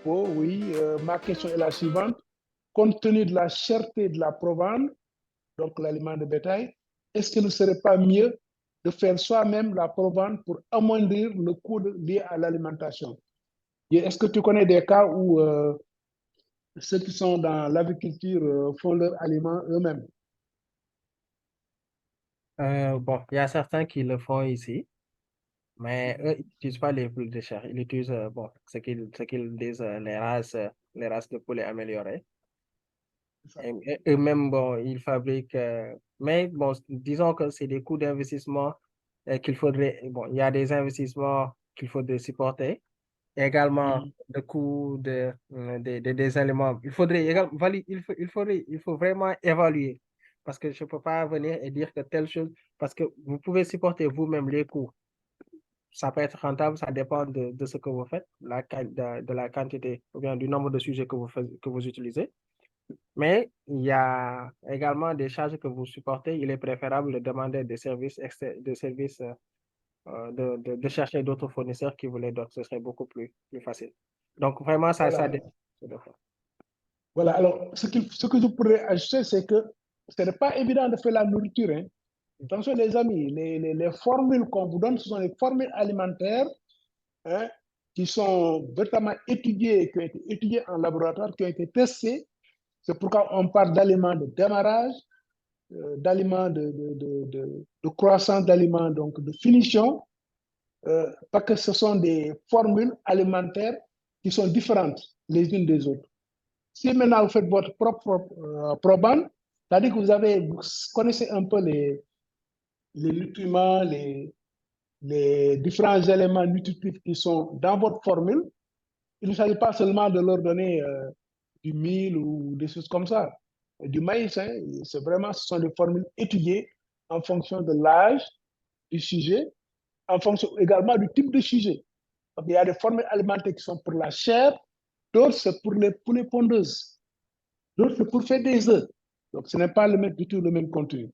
pot, oui. Ma question est la suivante. Compte tenu de la cherté de la provende, donc l'aliment de bétail, est-ce qu'il ne serait pas mieux de faire soi-même la provende pour amoindrir le coût lié à l'alimentation? Et est-ce que tu connais des cas où ceux qui sont dans l'agriculture font leurs aliments eux-mêmes? Bon, il y a certains qui le font ici, mais eux, ils n'utilisent pas les poules de chair. Ils utilisent bon, ce qu'ils disent les races de poulet améliorées. Et eux-mêmes, bon, ils fabriquent. Mais bon, disons que c'est des coûts d'investissement qu'il faudrait. Bon, il y a des investissements qu'il faudrait supporter. Et également, Mhm. le coût des aliments. Il faudrait également, il faut vraiment évaluer. Parce que je ne peux pas venir et dire que telle chose, parce que vous pouvez supporter vous-même les coûts. Ça peut être rentable, ça dépend de ce que vous faites, de la quantité ou bien du nombre de sujets que vous utilisez. Mais il y a également des charges que vous supportez. Il est préférable de demander des services de chercher d'autres fournisseurs qui vous les donnent. Ce serait beaucoup plus facile. Donc, vraiment, ça Voilà. dépend. Voilà. Alors, ce que je pourrais ajouter, c'est que ce n'est pas évident de faire la nourriture, hein. Attention, les amis, les formules qu'on vous donne, ce sont les formules alimentaires, hein, qui sont véritablement étudiées, qui ont été étudiées en laboratoire, qui ont été testées. C'est pourquoi on parle d'aliments de démarrage, d'aliments de croissance, d'aliments donc de finition, parce que ce sont des formules alimentaires qui sont différentes les unes des autres. Si maintenant vous faites votre propre probande, c'est-à-dire que vous connaissez un peu les nutriments, les différents éléments nutritifs qui sont dans votre formule, il ne s'agit pas seulement de leur donner du mil ou des choses comme ça, du maïs, hein. C'est vraiment, ce sont des formules étudiées en fonction de l'âge du sujet, en fonction également du type de sujet. Donc, il y a des formules alimentaires qui sont pour la chair, d'autres c'est pour les poulets pondeuses, d'autres c'est pour faire des œufs. Donc, ce n'est pas du tout le même contenu.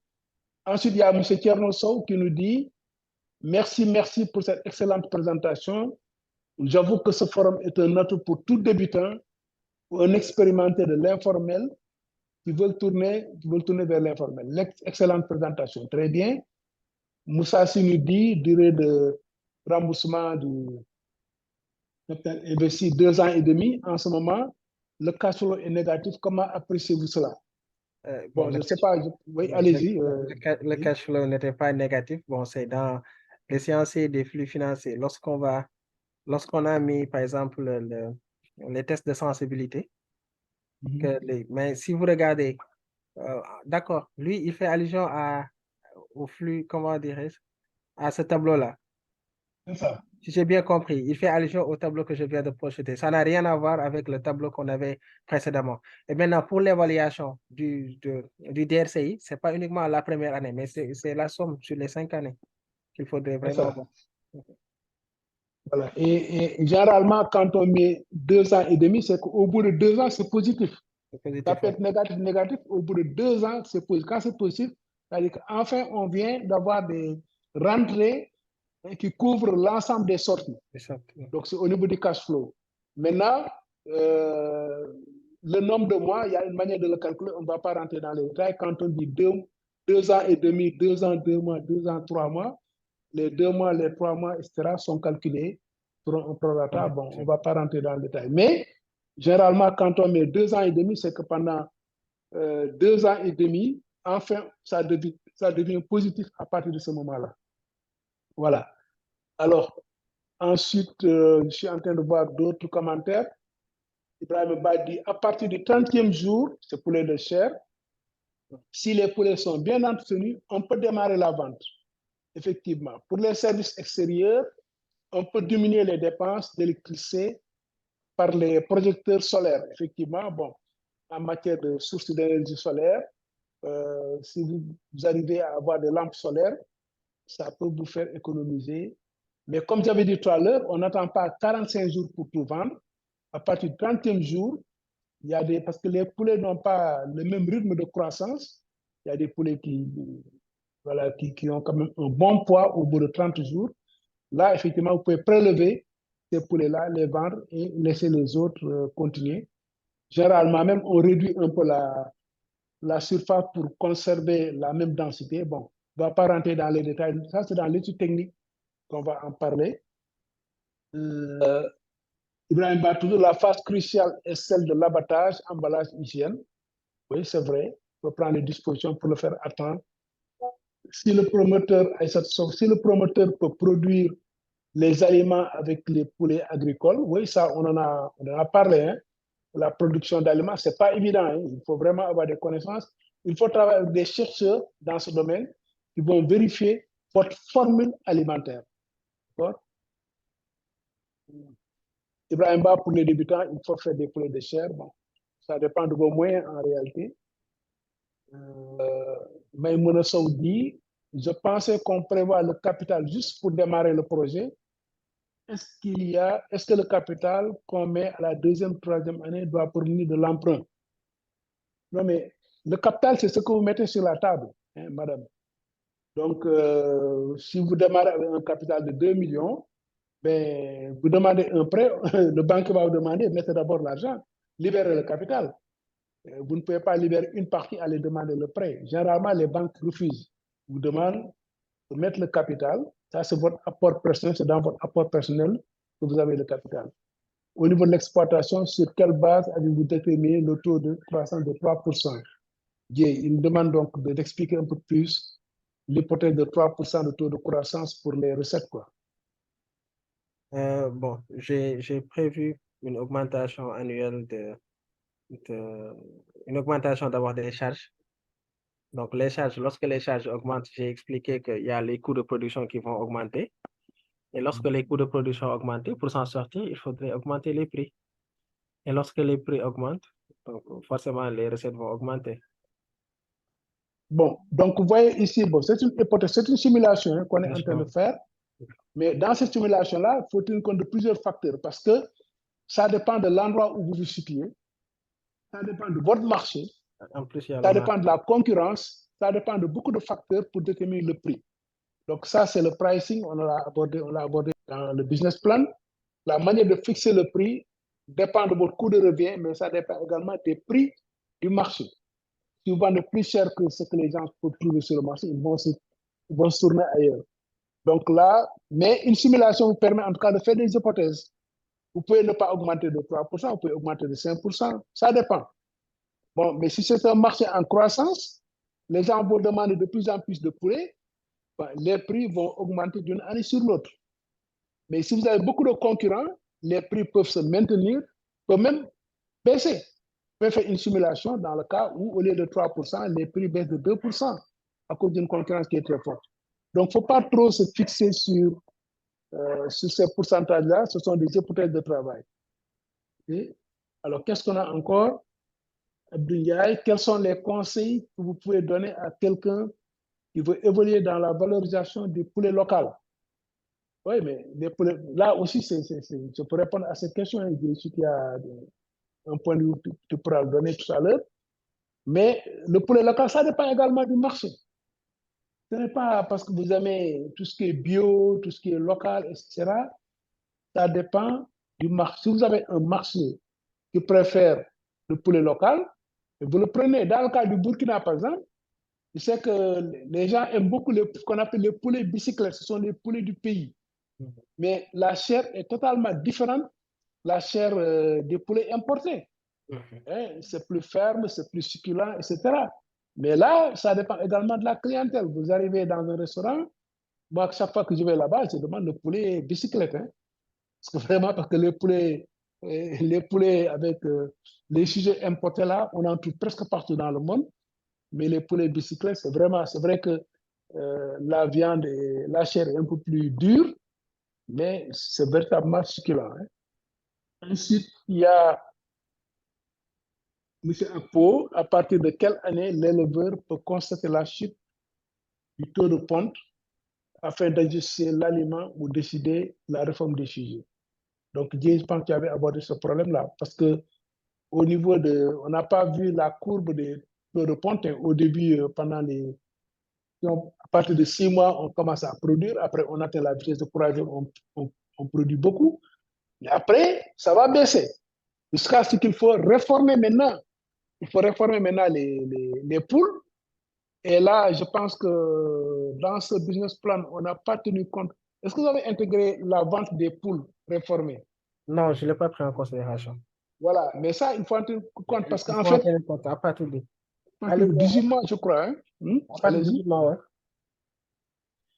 Ensuite, il y a M. Thierno Sow qui nous dit merci, merci pour cette excellente présentation. J'avoue que ce forum est un atout pour tout débutant ou un expérimenté de l'informel qui veulent tourner vers l'informel. Excellente présentation, très bien. Moussa nous dit durée de remboursement du capital investi 2 ans et demi. En ce moment, le cash flow est négatif. Comment appréciez-vous cela? Bon, Bon, je ne sais pas. Oui, allez-y. le Oui. cash flow n'était pas négatif. Bon, c'est dans l'échéancier des flux financiers. Lorsqu'on a mis, par exemple, les tests de sensibilité, Mhm. mais si vous regardez, d'accord, lui, il fait allusion au flux, comment dirais-je, à ce tableau-là. C'est ça. Si j'ai bien compris, il fait allusion au tableau que je viens de projeter. Ça n'a rien à voir avec le tableau qu'on avait précédemment. Et maintenant, pour l'évaluation du DRCI, ce n'est pas uniquement la première année, mais c'est la somme sur les 5 années qu'il faudrait C'est vraiment ça. voir. Voilà. Et généralement, quand on met 2 ans et demi, c'est qu'au bout de 2 ans, c'est positif. C'est Ça positif, peut ouais. être négatif, négatif. Au bout de 2 ans, c'est positif. Quand c'est positif, c'est-à-dire qu'enfin, on vient d'avoir des rentrées, hein, qui couvrent l'ensemble des sorties. C'est ça. Donc, c'est au niveau du cash flow. Maintenant, euh, le nombre de mois, il y a une manière de le calculer. On ne va pas rentrer dans les détails. Quand on dit 2 ans et demi, 2 ans, 2 mois, 2 ans, 3 mois, les 2 mois, les 3 mois, etc., sont calculés pour un prorata. Bon, on ne va pas rentrer dans le détail. Mais généralement, quand on met 2 ans et demi, c'est que pendant 2 ans et demi, enfin, ça devient positif à partir de ce moment-là. Voilà. Alors, ensuite, je suis en train de voir d'autres commentaires. Ibrahim Ba dit, à partir du 30e jour, ce poulet de chair, si les poulets sont bien entretenus, on peut démarrer la vente. Effectivement. Pour les services extérieurs, on peut diminuer les dépenses d'électricité par les projecteurs solaires. Effectivement, bon, en matière de sources d'énergie solaire, si vous arrivez à avoir des lampes solaires, ça peut vous faire économiser. Mais comme j'avais dit tout à l'heure, on n'attend pas 45 jours pour tout vendre. À partir du 30e jour, parce que les poulets n'ont pas le même rythme de croissance. Il y a des poulets voilà, qui ont quand même un bon poids au bout de 30 jours. Là, effectivement, vous pouvez prélever ces poulets-là, les vendre et laisser les autres continuer. Généralement, même, on réduit un peu la surface pour conserver la même densité. Bon, on ne va pas rentrer dans les détails. Ça, c'est dans l'étude technique qu'on va en parler. Ibrahim Ba, toujours la phase cruciale est celle de l'abattage, emballage, hygiène. Oui, c'est vrai. Il faut prendre les dispositions pour le faire attendre. Si le promoteur peut produire les aliments avec les poulets agricoles, oui, ça, on en a parlé. Hein. La production d'aliments, ce n'est pas évident. Hein. Il faut vraiment avoir des connaissances. Il faut travailler avec des chercheurs dans ce domaine qui vont vérifier votre formule alimentaire. Ibrahim Ba, pour les débutants, il faut faire des poulets de chair. Bon, ça dépend de vos moyens en réalité. Maïmouna Saoudi, je pensais qu'on prévoit le capital juste pour démarrer le projet. Est-ce que le capital qu'on met à la deuxième, troisième année doit provenir de l'emprunt? Non, mais le capital, c'est ce que vous mettez sur la table, hein, madame. Donc, si vous démarrez avec un capital de 2 millions, ben, vous demandez un prêt, le banquier va vous demander, mettez d'abord l'argent, libérez le capital. Vous ne pouvez pas libérer une partie, aller demander le prêt. Généralement, les banques refusent. Vous demandent de mettre le capital. Ça, c'est votre apport personnel, c'est dans votre apport personnel que vous avez le capital. Au niveau de l'exploitation, sur quelle base avez-vous déterminé le taux de croissance de 3%? Il me demande donc d'expliquer un peu plus l'hypothèse de 3% de taux de croissance pour les recettes, quoi. Bon, j'ai prévu une augmentation annuelle une augmentation d'abord des charges. Donc, lorsque les charges augmentent, j'ai expliqué qu'il y a les coûts de production qui vont augmenter. Et lorsque les coûts de production augmentent, pour s'en sortir, il faudrait augmenter les prix. Et lorsque les prix augmentent, donc forcément, les recettes vont augmenter. Bon, donc vous voyez ici, bon, c'est une hypothèse, c'est une simulation hein, qu'on est en train de faire. Mais dans cette simulation-là, il faut tenir compte de plusieurs facteurs parce que ça dépend de l'endroit où vous vous situez, ça dépend de votre marché, En plus, il y a ça le dépend de la concurrence, ça dépend de beaucoup de facteurs pour déterminer le prix. Donc ça, c'est le pricing, on l'a abordé dans le business plan. La manière de fixer le prix dépend de votre coût de revient, mais ça dépend également des prix du marché. Si vous vendez plus cher que ce que les gens peuvent trouver sur le marché, ils vont se tourner ailleurs. Donc là, mais une simulation vous permet en tout cas de faire des hypothèses. Vous pouvez ne pas augmenter de 3%, vous pouvez augmenter de 5%, ça dépend. Bon, mais si c'est un marché en croissance, les gens vont demander de plus en plus de poulets, ben, les prix vont augmenter d'une année sur l'autre. Mais si vous avez beaucoup de concurrents, les prix peuvent se maintenir, peuvent même baisser. Vous pouvez faire une simulation dans le cas où, au lieu de 3%, les prix baissent de 2% à cause d'une concurrence qui est très forte. Donc, il ne faut pas trop se fixer sur ces pourcentages-là. Ce sont des hypothèses de travail. Okay? Alors, qu'est-ce qu'on a encore? Abdoulaye, quels sont les conseils que vous pouvez donner à quelqu'un qui veut évoluer dans la valorisation des poulets locaux? Oui, mais les poulets, là aussi, je peux répondre à cette question. Hein, je qu'il y a un point de vue que tu pourras le donner tout à l'heure. Mais le poulet local, ça dépend également du marché. Ce n'est pas parce que vous aimez tout ce qui est bio, tout ce qui est local, etc. Ça dépend du marché. Si vous avez un marché qui préfère le poulet local, vous le prenez. Dans le cas du Burkina, par exemple, je sais que les gens aiment beaucoup ce qu'on appelle les poulets bicyclettes. Ce sont les poulets du pays. Mais la chair est totalement différente de la chair des poulets importés. Hein, c'est plus ferme, c'est plus succulent, etc. Mais là, ça dépend également de la clientèle. Vous arrivez dans un restaurant, moi, chaque fois que je vais là-bas, je demande le poulet bicyclette. Hein. Parce que vraiment, parce que les poulets avec les sujets importés là, on en trouve presque partout dans le monde. Mais les poulets bicyclettes, c'est vrai que la viande, la chair est un peu plus dure, mais c'est véritablement succulent. Hein. Ensuite, il y a Monsieur Akpo, à partir de quelle année l'éleveur peut constater la chute du taux de ponte afin d'ajuster l'aliment ou décider la réforme des sujets? Donc, je pense qu'il y avait abordé ce problème-là parce que au niveau on n'a pas vu la courbe des taux de ponte. Au début, à partir de 6 mois, on commence à produire. Après, on atteint la vitesse de croisière, on produit beaucoup. Mais après, ça va baisser. Jusqu'à ce qu'il faut réformer maintenant. Il faut réformer maintenant les poules. Et là, je pense que dans ce business plan, on n'a pas tenu compte. Est-ce que vous avez intégré la vente des poules réformées? Non, je ne l'ai pas pris en considération. Voilà, mais ça, il faut en tenir compte parce Il qu'en faut en fait, tenir compte à partir de, à partir allez, de 18 mois, je crois, hein. à partir de Allez-y. 18 mois, ouais.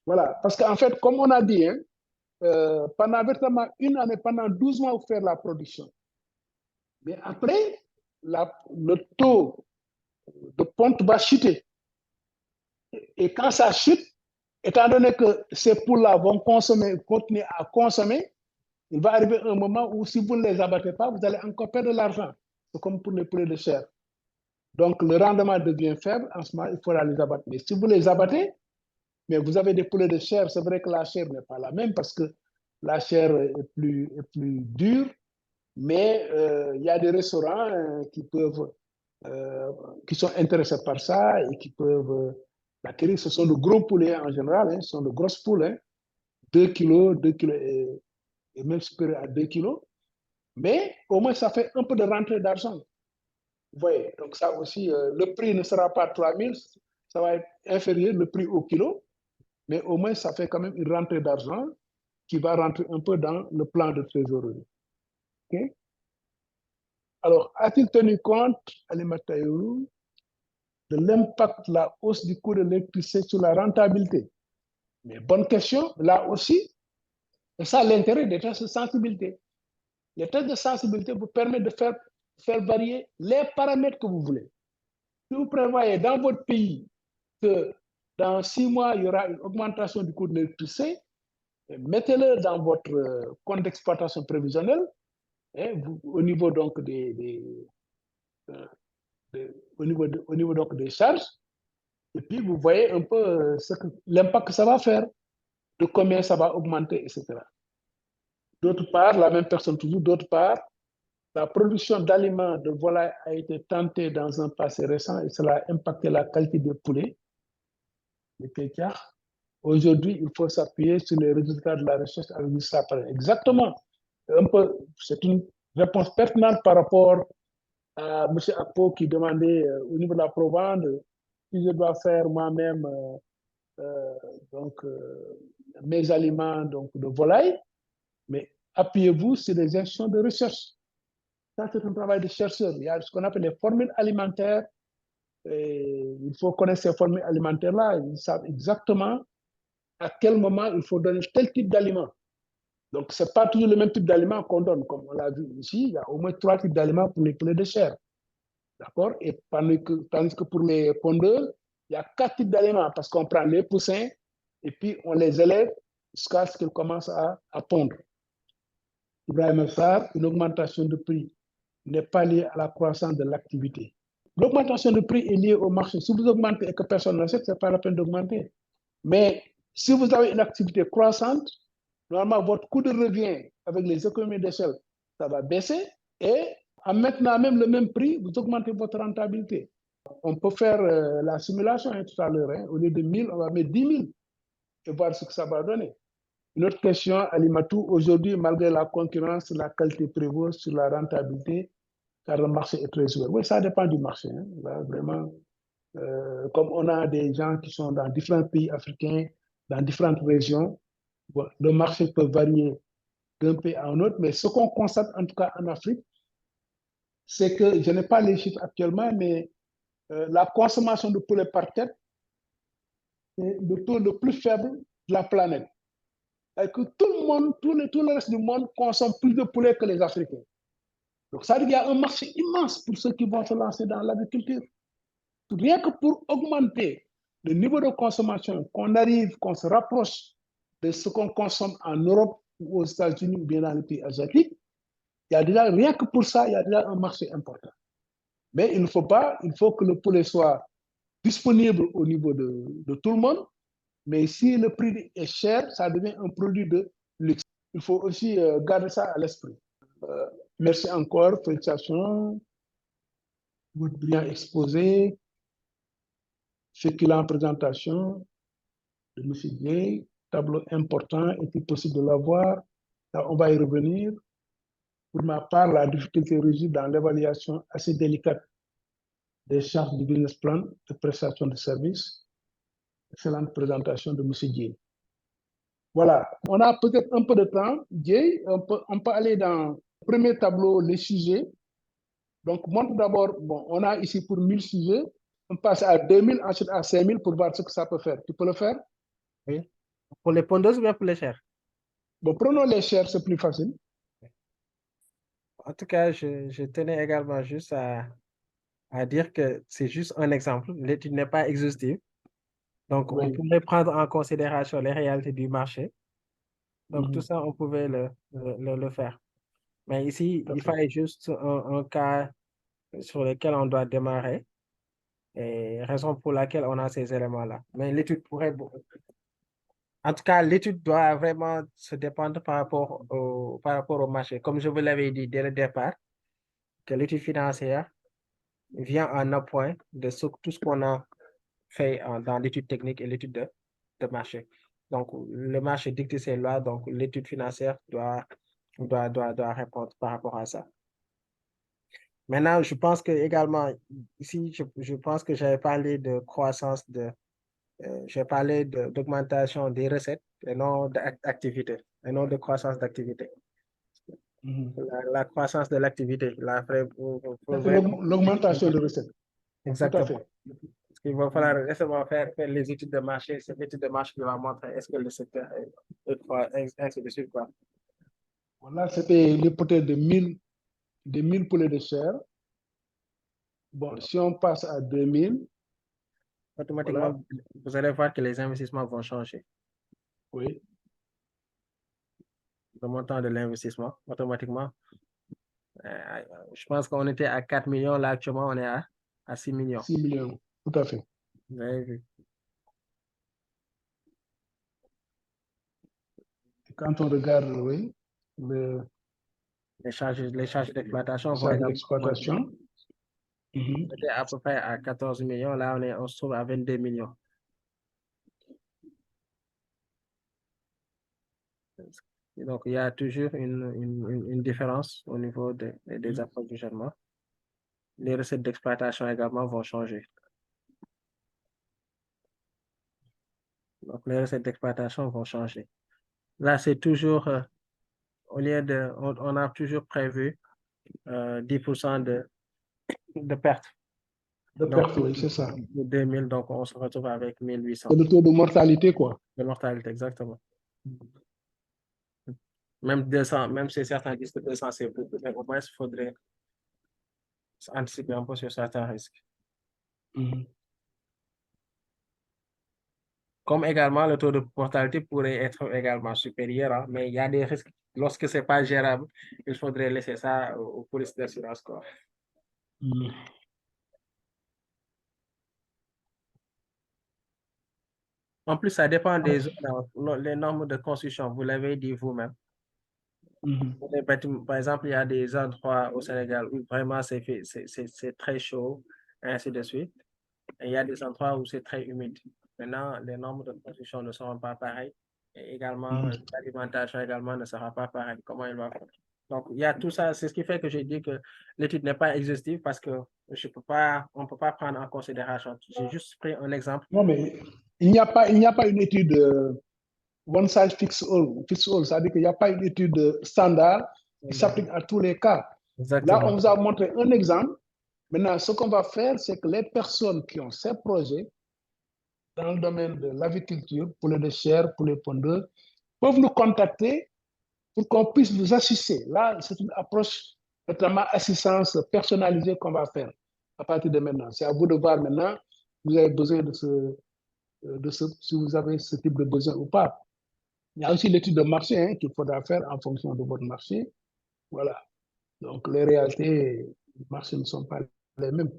Voilà, parce qu'en fait, comme on a dit, hein, pendant véritablement une année, pendant 12 mois, vous faire la production. Mais après, le taux de ponte va chuter. Et quand ça chute, étant donné que ces poules-là vont continuer à consommer, il va arriver un moment où si vous ne les abattez pas, vous allez encore perdre de l'argent. C'est comme pour les poulets de chair. Donc, le rendement devient faible. En ce moment, il faudra les abattre. Mais si vous les abattez, mais vous avez des poulets de chair, c'est vrai que la chair n'est pas la même parce que la chair est plus dure. Mais il y a des restaurants qui sont intéressés par ça et qui peuvent l'acquérir. Ce sont de gros poulets en général, hein, ce sont de grosses poules, hein, 2 kilos, 2 kilos et même supérieur à 2 kilos. Mais au moins, ça fait un peu de rentrée d'argent. Vous voyez, donc ça aussi, le prix ne sera pas 3 000, ça va être inférieur, le prix au kilo, mais au moins, ça fait quand même une rentrée d'argent qui va rentrer un peu dans le plan de trésorerie. Okay? Alors, a-t-il tenu compte, Alimatayou, de l'impact de la hausse du coût de l'électricité sur la rentabilité? Mais bonne question, là aussi, c'est ça l'intérêt des tests de sensibilité. Les tests de sensibilité vous permettent de faire varier les paramètres que vous voulez. Si vous prévoyez dans votre pays que dans 6 mois, il y aura une augmentation du coût de l'électricité, mettez-le dans votre compte d'exploitation prévisionnelle, hein, au niveau donc au niveau donc des charges, et puis vous voyez un peu l'impact que ça va faire, de combien ça va augmenter, etc. D'autre part, la même personne toujours, d'autre part, la production d'aliments de volaille a été tentée dans un passé récent et cela a impacté la qualité des poulets, des pétiards. Aujourd'hui, il faut s'appuyer sur les résultats de la recherche avec ça. Exactement. C'est une réponse pertinente par rapport à M. Akpo qui demandait au niveau de la Provence si je dois faire moi-même euh, donc, mes aliments donc, de volaille, mais appuyez-vous sur des institutions de recherche. Ça, c'est un travail de chercheur. Il y a ce qu'on appelle les formules alimentaires. Et il faut connaître ces formules alimentaires-là. Ils savent exactement à quel moment il faut donner tel type d'aliment. Donc, ce n'est pas toujours le même type d'aliment qu'on donne. Comme on l'a vu ici, il y a au moins 3 types d'aliments pour les poulets de chair. D'accord? Et tandis que pour les pondeurs, il y a 4 types d'aliments parce qu'on prend les poussins et puis on les élève jusqu'à ce qu'ils commencent à pondre. Ibrahim Sarr, une augmentation de prix n'est pas liée à la croissance de l'activité. L'augmentation de prix est liée au marché. Si vous augmentez et que personne n'achète, ce n'est pas la peine d'augmenter. Mais si vous avez une activité croissante, normalement, votre coût de revient avec les économies d'échelle, ça va baisser. Et en maintenant même le même prix, vous augmentez votre rentabilité. On peut faire la simulation tout à l'heure. Au lieu de 1000, on va mettre 10 000 et voir ce que ça va donner. Une autre question, Alimatou, aujourd'hui, malgré la concurrence, la qualité prévaut sur la rentabilité, car le marché est très ouvert. Oui, ça dépend du marché. Hein. Là, vraiment, comme on a des gens qui sont dans différents pays africains, dans différentes régions, bon, le marché peut varier d'un pays à un autre, mais ce qu'on constate en tout cas en Afrique, c'est que, je n'ai pas les chiffres actuellement, mais la consommation de poulet par tête est le taux le plus faible de la planète. Et que tout le monde, tout le reste du monde consomme plus de poulet que les Africains. Donc ça veut dire qu'il y a un marché immense pour ceux qui vont se lancer dans l'agriculture. Rien que pour augmenter le niveau de consommation, qu'on se rapproche de ce qu'on consomme en Europe ou aux États-Unis ou bien dans les pays asiatiques, il y a déjà, rien que pour ça, il y a déjà un marché important. Mais il ne faut pas, il faut que le poulet soit disponible au niveau de tout le monde. Mais si le prix est cher, ça devient un produit de luxe. Il faut aussi garder ça à l'esprit. Merci encore, félicitations, votre brillant exposé, féculent présentation de M. Gay, tableau important, est-il possible de l'avoir? On va y revenir. Pour ma part, la difficulté réside dans l'évaluation assez délicate des charges du business plan de prestation de services. Excellente présentation de M. Dieye. Voilà, on a peut-être un peu de temps. Dieye, on peut aller dans le premier tableau, les sujets. Donc, montre d'abord, bon, on a ici pour 1000 sujets. On passe à 2000, ensuite à 5000 pour voir ce que ça peut faire. Tu peux le faire? Oui. Pour les pondeuses ou bien pour les chairs? Bon, prenons les chairs, c'est plus facile. En tout cas, je tenais également juste à dire que c'est juste un exemple. L'étude n'est pas exhaustive. Donc, on Oui. pourrait prendre en considération les réalités du marché. Donc, tout ça, on pouvait le faire. Mais ici, Tout à il fait. fallait juste un cas sur lequel on doit démarrer. Et raison pour laquelle on a ces éléments-là. Mais l'étude pourrait... En tout cas, l'étude doit vraiment se dépendre par rapport au marché. Comme je vous l'avais dit dès le départ, que l'étude financière vient en appoint de tout ce qu'on a fait dans l'étude technique et l'étude de marché. Donc, le marché dicte ses lois, donc l'étude financière doit répondre par rapport à ça. Maintenant, je pense que également, ici, je pense que j'avais parlé de croissance, j'ai parlé d'augmentation des recettes et non d'activité, et non de croissance d'activité. La croissance de l'activité, L'augmentation de recettes. Tout à exactement. fait. Parce qu'il va falloir récemment faire les études de marché. C'est l'étude de marché qui va montrer est-ce que le secteur est ainsi de suite, quoi. Voilà, c'était l'hypothèse de 1000 poulets de chair. Bon, si on passe à 2000, Automatiquement, voilà, vous allez voir que les investissements vont changer. oui, Le montant de l'investissement, automatiquement. Je pense qu'on était à 4 millions, là actuellement on est à 6 millions. 6 millions, tout à fait. Vous avez vu. Quand on regarde, oui, Les charges d'exploitation les vont charges également augmenter. d'exploitation. On était à peu près à 14 millions, là on se trouve à 22 millions. Et donc, il y a toujours une différence au niveau des approvisionnements. Les recettes d'exploitation également vont changer. Donc, les recettes d'exploitation vont changer. Là, c'est toujours, au lieu de, on a toujours prévu 10% de perte. De Donc, perte, oui, c'est ça. 2000, donc on se retrouve avec 1800. C'est le taux de mortalité, quoi. De mortalité, exactement. Même 200, même si certains disent que 200, c'est beaucoup, mais au moins, il faudrait anticiper un peu sur certains risques. Comme également, le taux de mortalité pourrait être également supérieur, hein, mais il y a des risques. Lorsque ce n'est pas gérable, il faudrait laisser ça aux polices d'assurance, quoi. En plus, ça dépend des les normes de construction, vous l'avez dit vous-même. Par exemple, il y a des endroits au Sénégal où vraiment c'est très chaud, et ainsi de suite. Et il y a des endroits où c'est très humide. Maintenant, les normes de construction ne seront pas pareilles. Et également, l'alimentation également ne sera pas pareille. Comment il va faire? Donc, il y a tout ça. C'est ce qui fait que j'ai dit que l'étude n'est pas exhaustive parce que on ne peut pas prendre en considération. J'ai juste pris un exemple. Non, mais il n'y a pas une étude one size fits all, c'est-à-dire qu'il n'y a pas une étude standard qui s'applique à tous les cas. Là, on Exactement. vous a montré un exemple. Maintenant, ce qu'on va faire, c'est que les personnes qui ont ces projets dans le domaine de l'aviculture, pour les chair, pour les pondeurs, peuvent nous contacter pour qu'on puisse vous assister. Là, c'est une approche, notamment assistance personnalisée qu'on va faire à partir de maintenant. C'est à vous de voir maintenant si vous avez besoin si vous avez ce type de besoin ou pas. Il y a aussi l'étude de marché hein, qu'il faudra faire en fonction de votre marché. Voilà. Donc, les réalités du marché ne sont pas les mêmes.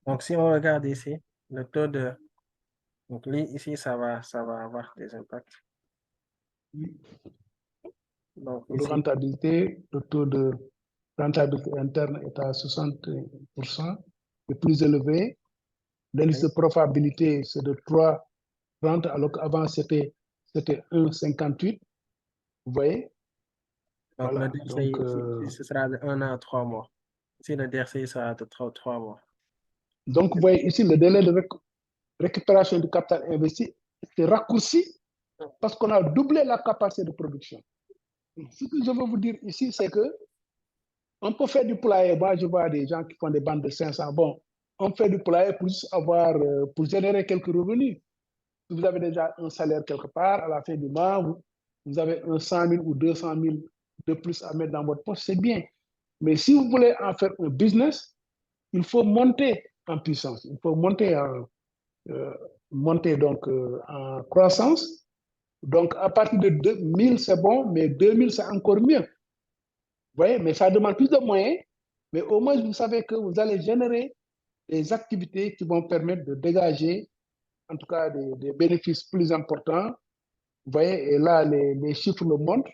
Donc, si on regarde ici, le taux de... Donc, ici, ça va avoir des impacts. Donc, Le ici, taux de rentabilité interne est à 60%, le plus élevé. L'indice de profitabilité, c'est de 3,30, alors qu'avant, c'était 1,58. Vous voyez? Donc, le Voilà. DRCI, Donc, ce sera de 1 an à 3 mois. Si le DRCI sera de 3 mois. vous voyez ici, le délai de récupération du capital investi est raccourci parce qu'on a doublé la capacité de production. Ce que je veux vous dire ici, c'est que on peut faire du poulailler. Moi, je vois des gens qui font des bandes de 500. Bon, on fait du poulailler pour juste avoir, pour générer quelques revenus. Si vous avez déjà un salaire quelque part, à la fin du mois, vous avez un 100 000 ou 200 000 de plus à mettre dans votre poche, c'est bien. Mais si vous voulez en faire un business, il faut monter en puissance. Il faut monter donc en croissance. Donc, à partir de 2000, c'est bon, mais 2000, c'est encore mieux. Vous voyez, mais ça demande plus de moyens. Mais au moins, vous savez que vous allez générer des activités qui vont permettre de dégager, en tout cas, des bénéfices plus importants. Vous voyez, et là, les chiffres le montrent.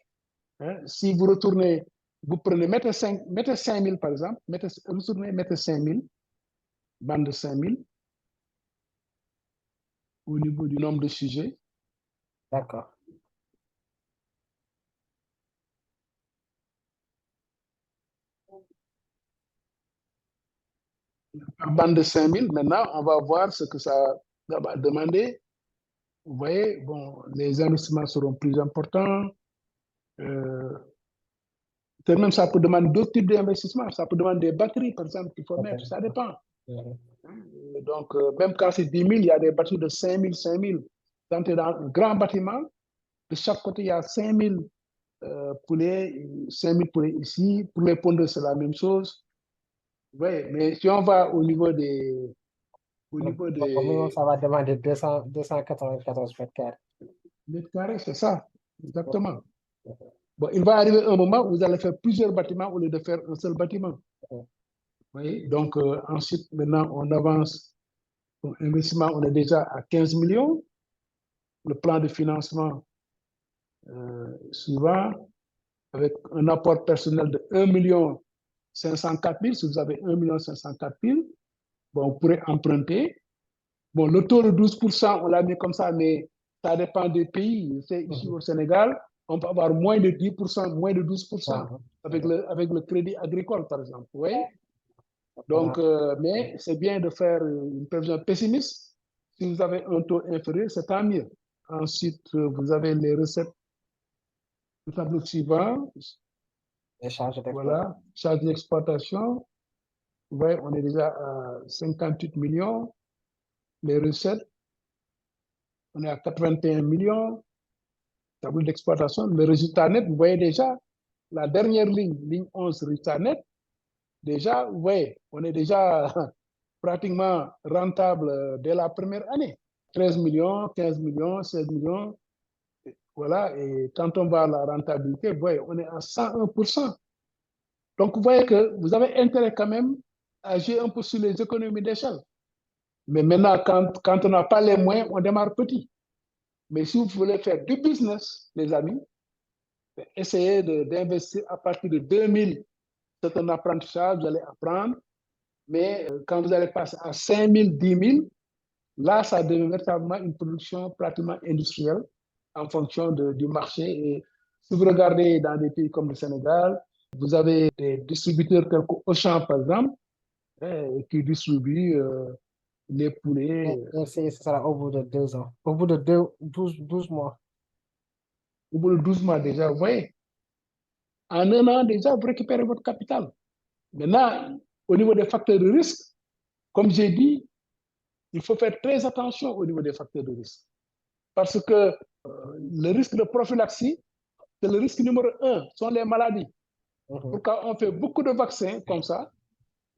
Hein. Si vous retournez, vous prenez, mettez 5 000 par exemple, retournez, mettez 5 000, bande de 5 000, au niveau du nombre de sujets. D'accord. Par bande de 5 000, maintenant, on va voir ce que ça va demander. Vous voyez, bon, les investissements seront plus importants. Même ça peut demander d'autres types d'investissements. Ça peut demander des batteries, par exemple, qu'il faut mettre. Ça dépend. Donc, même quand c'est 10 000, il y a des batteries de 5 000, 5 000. Quand tu es dans un grand bâtiment, de chaque côté, il y a 5 000 poulets, 5 000 poulets ici. Pour les pondeurs, c'est la même chose. Oui, mais si on va au niveau des... Au niveau Au minimum, des ça va demander 294 mètres carrés. mètres carrés, c'est ça. Exactement. Bon, il va arriver un moment où vous allez faire plusieurs bâtiments au lieu de faire un seul bâtiment. Oui, donc, ensuite, maintenant, on avance. Pour l'investissement, on est déjà à 15 millions. Le plan de financement suivant, avec un apport personnel de 1 504 000. Si vous avez 1 504 000, bon, on pourrait emprunter. Bon, le taux de 12%, on l'a mis comme ça, mais ça dépend des pays. Ici au Sénégal, on peut avoir moins de 10%, moins de 12% avec le crédit agricole, par exemple. Oui. Donc, mais c'est bien de faire une prévision pessimiste. Si vous avez un taux inférieur, c'est tant mieux. Ensuite, vous avez les recettes du tableau suivant. Les charges d'exploitation. Voilà, charge d'exploitation. Vous voyez, on est déjà à 58 millions. Les recettes, on est à 81 millions. Tableau d'exploitation. Le résultat net, vous voyez déjà, la dernière ligne 11, résultat net. Déjà, vous voyez, on est déjà pratiquement rentable dès la première année. 13 millions, 15 millions, 16 millions. Voilà, et quand on va à la rentabilité, vous voyez, on est à 101%. Donc, vous voyez que vous avez intérêt quand même à agir un peu sur les économies d'échelle. Mais maintenant, quand on n'a pas les moyens, on démarre petit. Mais si vous voulez faire du business, les amis, essayez d'investir à partir de 2000. C'est un apprentissage, vous allez apprendre. Mais quand vous allez passer à 5 000, 10 000, là, ça devient véritablement une production pratiquement industrielle en fonction du marché. Et si vous regardez dans des pays comme le Sénégal, vous avez des distributeurs tels qu'Auchan, par exemple, qui distribuent les poulets. Ce sera au bout de 2 ans. Au bout de 12 mois. Au bout de 12 mois déjà, vous voyez, en un an déjà, vous récupérez votre capital. Maintenant, au niveau des facteurs de risque, comme j'ai dit, il faut faire très attention au niveau des facteurs de risque. Parce que le risque de prophylaxie, c'est le risque numéro 1, sont les maladies. Pourquoi on fait beaucoup de vaccins comme ça,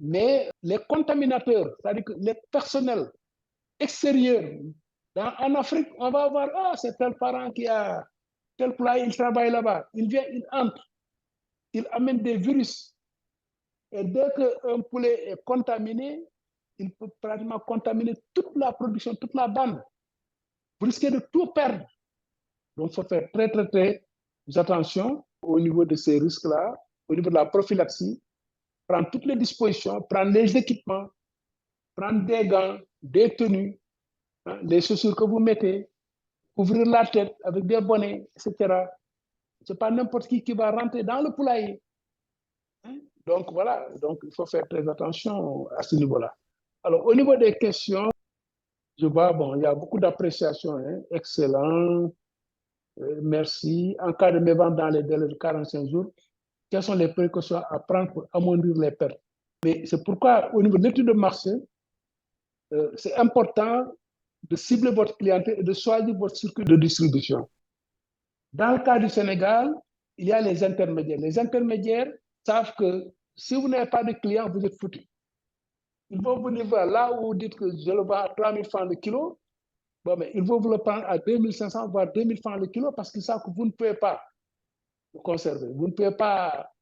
mais les contaminateurs, c'est-à-dire que les personnels extérieurs, en Afrique, on va voir, ah, c'est tel parent qui a tel poulailler, il travaille là-bas. Il vient, il entre, il amène des virus. Et dès qu'un poulet est contaminé, il peut pratiquement contaminer toute la production, toute la bande. Vous risquez de tout perdre. Donc, il faut faire très, très, très attention au niveau de ces risques-là, au niveau de la prophylaxie, prendre toutes les dispositions, prendre les équipements, prendre des gants, des tenues, hein, les chaussures que vous mettez, couvrir la tête avec des bonnets, etc. Ce n'est pas n'importe qui va rentrer dans le poulailler. Hein? Donc voilà, donc il faut faire très attention à ce niveau-là. Alors au niveau des questions, je vois, bon, il y a beaucoup d'appréciation. Hein? Excellent, merci. En cas de mévente dans les délais de 45 jours, quelles sont les précautions à prendre pour amoindrir les pertes? Mais c'est pourquoi, au niveau de l'étude de marché, c'est important de cibler votre clientèle et de choisir votre circuit de distribution. Dans le cas du Sénégal, il y a les intermédiaires. Les intermédiaires savent que si vous n'avez pas de clients, vous êtes foutu. Ils vont venir voir là où vous dites que je le vends à 3 000 francs le kilo. Bon, mais ils vont vous le prendre à 2 500, voire 2 000 francs le kilo parce qu'ils savent que vous ne pouvez pas le conserver. Vous ne pouvez pas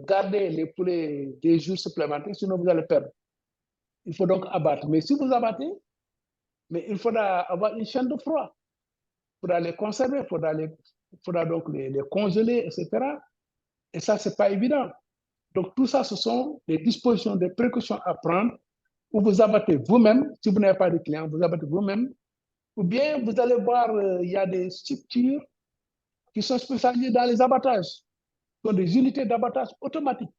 garder les poulets des jours supplémentaires, sinon vous allez perdre. Il faut donc abattre. Mais si vous abattez, mais il faudra avoir une chaîne de froid. Il faudra les conserver, il faudra donc les congeler, etc. Et ça, ce n'est pas évident. Donc, tout ça, ce sont des dispositions, des précautions à prendre où vous abattez vous-même. Si vous n'avez pas de clients, vous abattez vous-même. Ou bien, vous allez voir, il y a des structures qui sont spécialisées dans les abattages. Ce sont des unités d'abattage automatiques.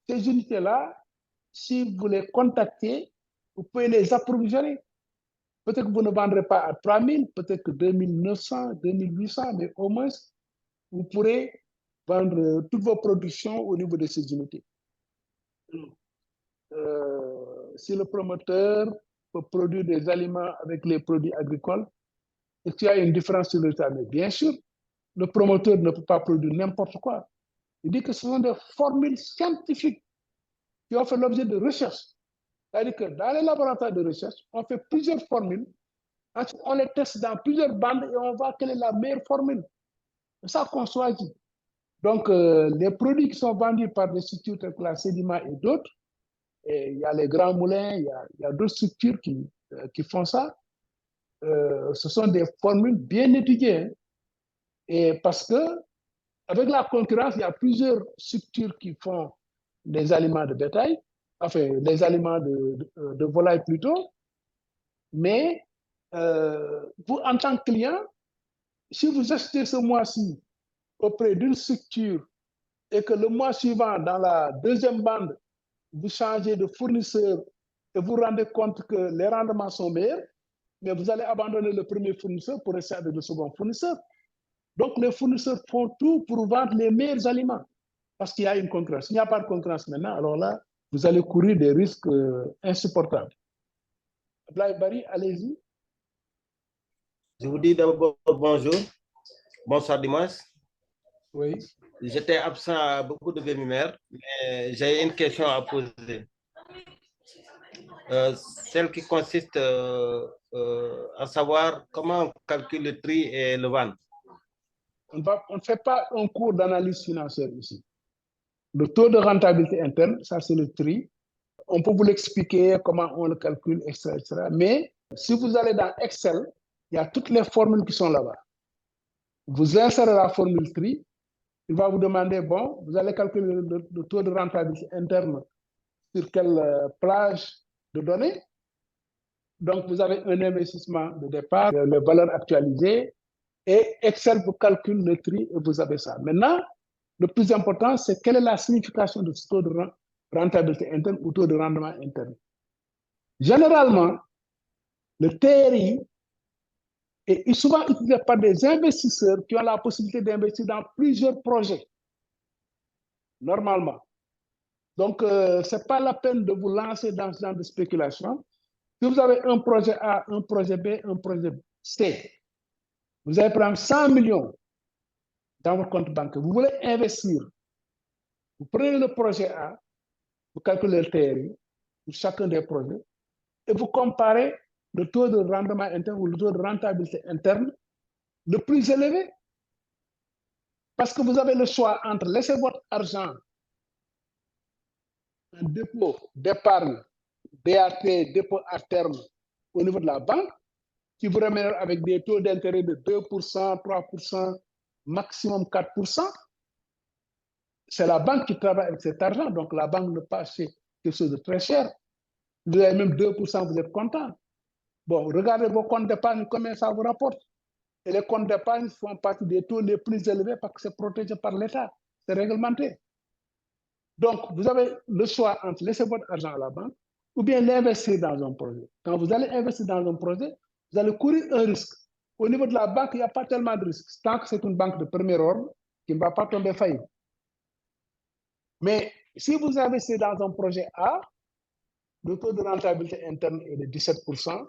Ces unités-là, si vous les contactez, vous pouvez les approvisionner. Peut-être que vous ne vendrez pas à 3 000, peut-être que 2 900, 2 800, mais au moins, vous pourrez vendre toutes vos productions au niveau de ces unités. Si le promoteur peut produire des aliments avec les produits agricoles, est-ce qu'il y a une différence sur le terrain? Mais bien sûr, le promoteur ne peut pas produire n'importe quoi. Il dit que ce sont des formules scientifiques qui ont fait l'objet de recherches. C'est-à-dire que dans les laboratoires de recherche, on fait plusieurs formules, ensuite on les teste dans plusieurs bandes et on voit quelle est la meilleure formule. C'est ça qu'on choisit. Donc, les produits qui sont vendus par des structures telles que la Sedima et d'autres, il y a les grands moulins, il y a d'autres structures qui font ça. Ce sont des formules bien étudiées. Hein. Et parce que, avec la concurrence, il y a plusieurs structures qui font des aliments de bétail, enfin, des aliments de volaille plutôt. Mais vous, en tant que client, si vous achetez ce mois-ci auprès d'une structure et que le mois suivant, dans la deuxième bande, vous changez de fournisseur et vous vous rendez compte que les rendements sont meilleurs, mais vous allez abandonner le premier fournisseur pour rester avec le second fournisseur. Donc, les fournisseurs font tout pour vendre les meilleurs aliments parce qu'il y a une concurrence. S'il n'y a pas de concurrence maintenant, alors là, vous allez courir des risques insupportables. Ablaye Bari, allez-y. Je vous dis d'abord bonjour, bonsoir dimanche. Oui. J'étais absent à beaucoup de webinaires, mais j'ai une question à poser. Celle qui consiste à savoir comment on calcule le tri et le vente. On ne fait pas un cours d'analyse financière ici. Le taux de rentabilité interne, ça c'est le tri. On peut vous l'expliquer comment on le calcule, etc., etc. Mais si vous allez dans Excel, il y a toutes les formules qui sont là-bas. Vous insérez la formule tri, il va vous demander, bon, vous allez calculer le taux de rentabilité interne sur quelle plage de données. Donc, vous avez un investissement de départ, les valeurs actualisées, et Excel vous calcule le tri et vous avez ça. Maintenant, le plus important, c'est quelle est la signification de ce taux de rentabilité interne ou taux de rendement interne. Généralement, le TRI est souvent utilisé par des investisseurs qui ont la possibilité d'investir dans plusieurs projets, normalement. Donc, ce n'est pas la peine de vous lancer dans ce genre de spéculation. Si vous avez un projet A, un projet B, un projet C, vous allez prendre 100 millions dans votre compte bancaire. Vous voulez investir. Vous prenez le projet A, vous calculez le TRI pour chacun des projets et vous comparez le taux de rendement interne ou le taux de rentabilité interne le plus élevé. Parce que vous avez le choix entre laisser votre argent en dépôt d'épargne, DAT, dépôt à terme au niveau de la banque, qui vous rémunère avec des taux d'intérêt de 2%, 3%, maximum 4%. C'est la banque qui travaille avec cet argent, donc la banque ne passe quelque chose de très cher. Vous avez même 2%, vous êtes content. Bon, regardez vos comptes d'épargne, combien ça vous rapporte. Et les comptes d'épargne font partie des taux les plus élevés parce que c'est protégé par l'État, c'est réglementé. Donc, vous avez le choix entre laisser votre argent à la banque ou bien l'investir dans un projet. Quand vous allez investir dans un projet, vous allez courir un risque. Au niveau de la banque, il n'y a pas tellement de risques, tant que c'est une banque de premier ordre qui ne va pas tomber faillite. Mais si vous investissez dans un projet A, le taux de rentabilité interne est de 17%.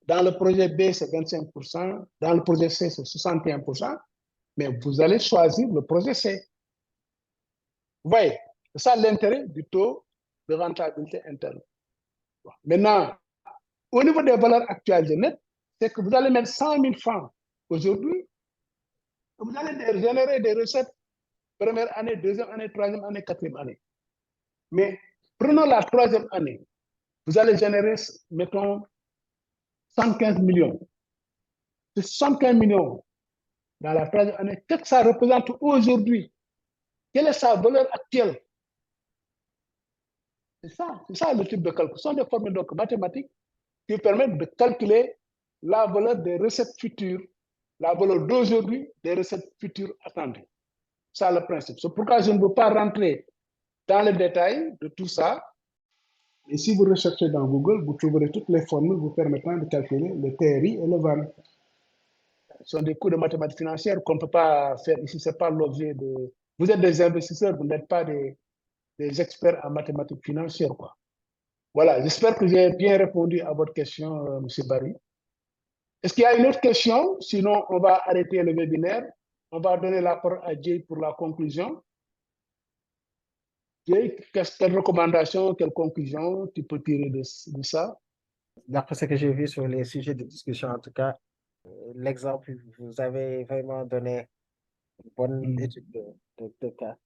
Dans le projet B, c'est 25%. Dans le projet C, c'est 61%. Mais vous allez choisir le projet C. Vous voyez, c'est ça l'intérêt du taux de rentabilité interne. Maintenant, au niveau des valeurs actuelles nettes, c'est que vous allez mettre 100 000 francs aujourd'hui, vous allez générer des recettes première année, deuxième année, troisième année, quatrième année. Mais prenons la troisième année, vous allez générer, mettons, 115 millions. C'est 115 millions dans la troisième année. Qu'est-ce que ça représente aujourd'hui? Quelle est sa valeur actuelle? C'est ça le type de calcul. Ce sont des formules donc, mathématiques qui permettent de calculer la valeur des recettes futures, la valeur d'aujourd'hui des recettes futures attendues. C'est ça le principe. C'est pourquoi je ne veux pas rentrer dans les détails de tout ça. Et si vous recherchez dans Google, vous trouverez toutes les formules vous permettant de calculer le TRI et le VAN. Ce sont des cours de mathématiques financières qu'on ne peut pas faire ici. Ce n'est pas l'objet de... Vous êtes des investisseurs, vous n'êtes pas des experts en mathématiques financières, quoi. Voilà, j'espère que j'ai bien répondu à votre question, M. Barry. Est-ce qu'il y a une autre question? Sinon, on va arrêter le webinaire. On va donner la parole à Jay pour la conclusion. Jay, quelle recommandation, quelle conclusion tu peux tirer de ça? D'après ce que j'ai vu sur les sujets de discussion, en tout cas, l'exemple, vous avez vraiment donné une bonne étude de cas.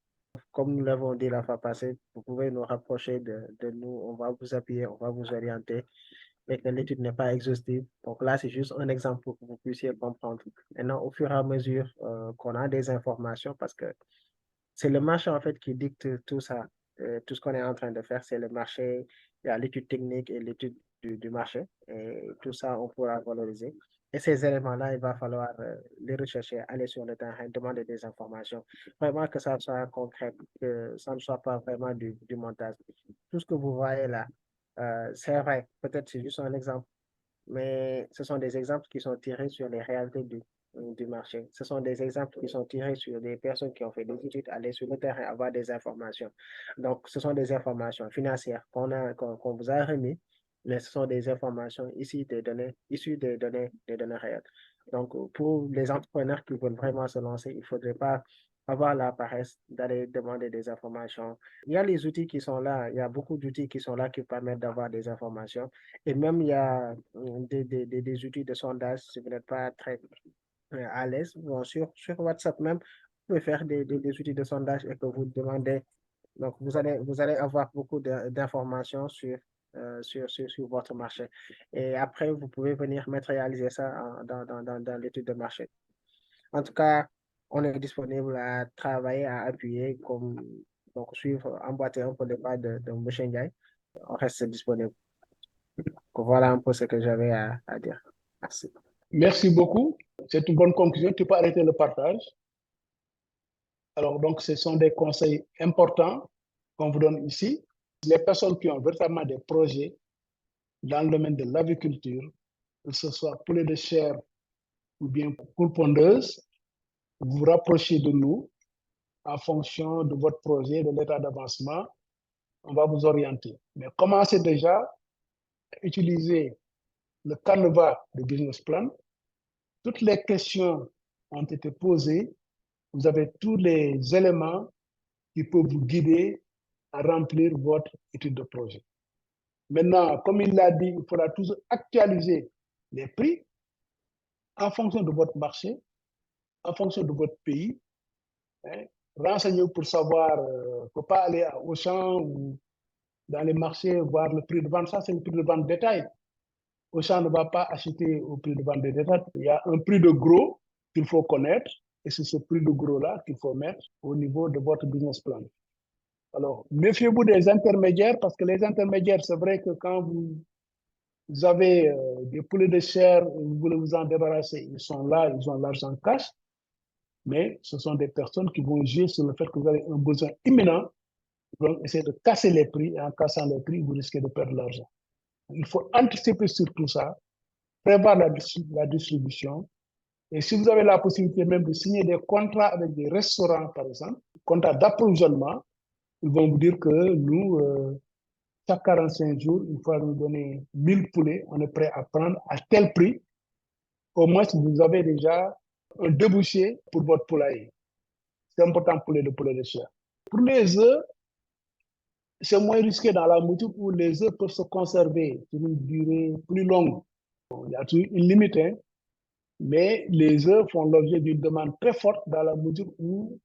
Comme nous l'avons dit la fois passée, vous pouvez nous rapprocher de nous, on va vous appuyer, on va vous orienter, mais que l'étude n'est pas exhaustive. Donc là, c'est juste un exemple pour que vous puissiez comprendre. Maintenant, au fur et à mesure qu'on a des informations, parce que c'est le marché en fait qui dicte tout ça. Tout ce qu'on est en train de faire, c'est le marché, il y a l'étude technique et l'étude du marché. Et tout ça, on pourra valoriser. Et ces éléments-là, il va falloir les rechercher, aller sur le terrain, demander des informations. Vraiment que ça soit concret, que ça ne soit pas vraiment du montage. Tout ce que vous voyez là, c'est vrai, peut-être c'est juste un exemple, mais ce sont des exemples qui sont tirés sur les réalités du marché. Ce sont des exemples qui sont tirés sur des personnes qui ont fait des études, aller sur le terrain, avoir des informations. Donc, ce sont des informations financières qu'on vous a remis, mais ce sont des informations issues des données réelles. Donc, pour les entrepreneurs qui veulent vraiment se lancer, il ne faudrait pas avoir la paresse d'aller demander des informations. Il y a les outils qui sont là, il y a beaucoup d'outils qui sont là qui permettent d'avoir des informations. Et même, il y a des outils de sondage, si vous n'êtes pas très à l'aise, bon, sur WhatsApp même, vous pouvez faire des outils de sondage et que vous demandez. Donc, vous allez avoir beaucoup d'informations sur votre marché. Et après, vous pouvez venir matérialiser ça dans l'étude de marché. En tout cas, on est disponible à travailler, à appuyer, donc suivre, emboîter un peu les pas de M. Ndiaye. On reste disponible. Donc, voilà un peu ce que j'avais à dire. Merci. Merci beaucoup. C'est une bonne conclusion. Tu peux arrêter le partage. Alors, donc, ce sont des conseils importants qu'on vous donne ici. Les personnes qui ont véritablement des projets dans le domaine de l'aviculture, que ce soit poulet de chair ou bien poule pondeuse, vous vous rapprochez de nous en fonction de votre projet, de l'état d'avancement. On va vous orienter. Mais commencez déjà à utiliser le canevas de business plan. Toutes les questions ont été posées. Vous avez tous les éléments qui peuvent vous guider à remplir votre étude de projet. Maintenant, comme il l'a dit, il faudra toujours actualiser les prix en fonction de votre marché, en fonction de votre pays. Renseignez-vous pour savoir, il ne faut pas aller à Auchan ou dans les marchés voir le prix de vente. Ça, c'est le prix de vente détail. Auchan ne va pas acheter au prix de vente de détail. Il y a un prix de gros qu'il faut connaître et c'est ce prix de gros-là qu'il faut mettre au niveau de votre business plan. Alors, méfiez-vous des intermédiaires parce que les intermédiaires, c'est vrai que quand vous Vous avez des poulets de chair, vous voulez vous en débarrasser, ils sont là, ils ont l'argent cash, mais ce sont des personnes qui vont jouer sur le fait que vous avez un besoin imminent, ils vont essayer de casser les prix, et en cassant les prix, vous risquez de perdre l'argent. Il faut anticiper sur tout ça, prévoir la distribution, et si vous avez la possibilité même de signer des contrats avec des restaurants, par exemple, contrats d'approvisionnement, ils vont vous dire que nous, chaque 45 jours, il faut nous donner 1000 poulets, on est prêt à prendre à tel prix. Au moins, vous avez déjà un débouché pour votre poulailler. C'est important pour les poulets de chair. Pour les œufs, c'est moins risqué dans la mesure où les œufs peuvent se conserver sur une durée plus longue. Bon, il y a toujours une limite, hein, mais les œufs font l'objet d'une demande très forte dans la mesure où,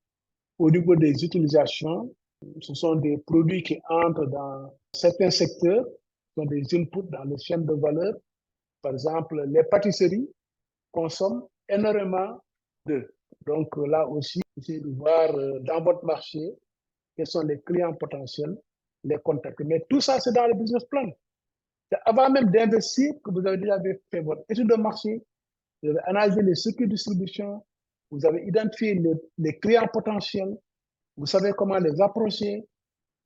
au niveau des utilisations, ce sont des produits qui entrent dans certains secteurs, ce sont des inputs dans les chaînes de valeur. Par exemple, les pâtisseries consomment énormément d'œufs. Donc là aussi, essayez de voir dans votre marché quels sont les clients potentiels, les contacter. Mais tout ça, c'est dans le business plan. C'est avant même d'investir que vous avez déjà fait votre étude de marché, vous avez analysé les circuits de distribution, vous avez identifié les clients potentiels, vous savez comment les approcher,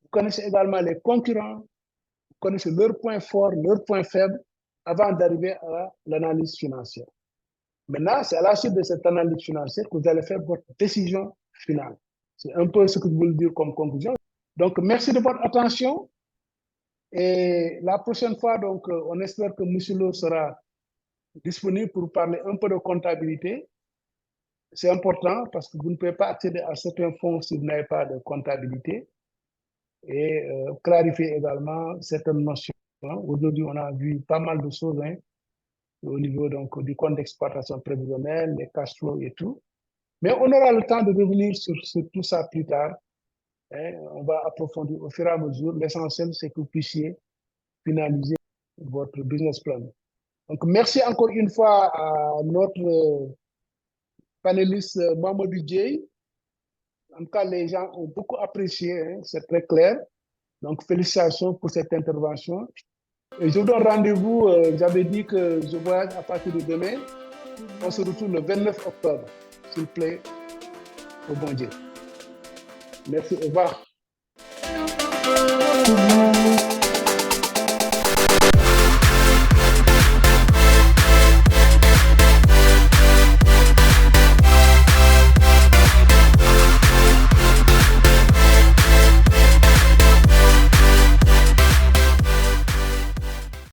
vous connaissez également les concurrents, vous connaissez leurs points forts, leurs points faibles, avant d'arriver à l'analyse financière. Maintenant, c'est à la suite de cette analyse financière que vous allez faire votre décision finale. C'est un peu ce que je voulais dire comme conclusion. Donc, merci de votre attention. Et la prochaine fois, donc, on espère que M. Lo sera disponible pour parler un peu de comptabilité. C'est important parce que vous ne pouvez pas accéder à certains fonds si vous n'avez pas de comptabilité. Et clarifier également certaines notions. Aujourd'hui, on a vu pas mal de choses, hein, au niveau donc, du compte d'exploitation prévisionnelle, les cash flows et tout. Mais on aura le temps de revenir sur tout ça plus tard. Hein. On va approfondir au fur et à mesure. L'essentiel, c'est que vous puissiez finaliser votre business plan. Donc, merci encore une fois à notre panéliste Mamadou Dieye. En tout cas, les gens ont beaucoup apprécié, hein, c'est très clair. Donc, félicitations pour cette intervention. Et je vous donne rendez-vous, j'avais dit que je voyage à partir de demain. On se retrouve le 29 octobre, s'il vous plaît, au bon Dieu. Merci, au revoir.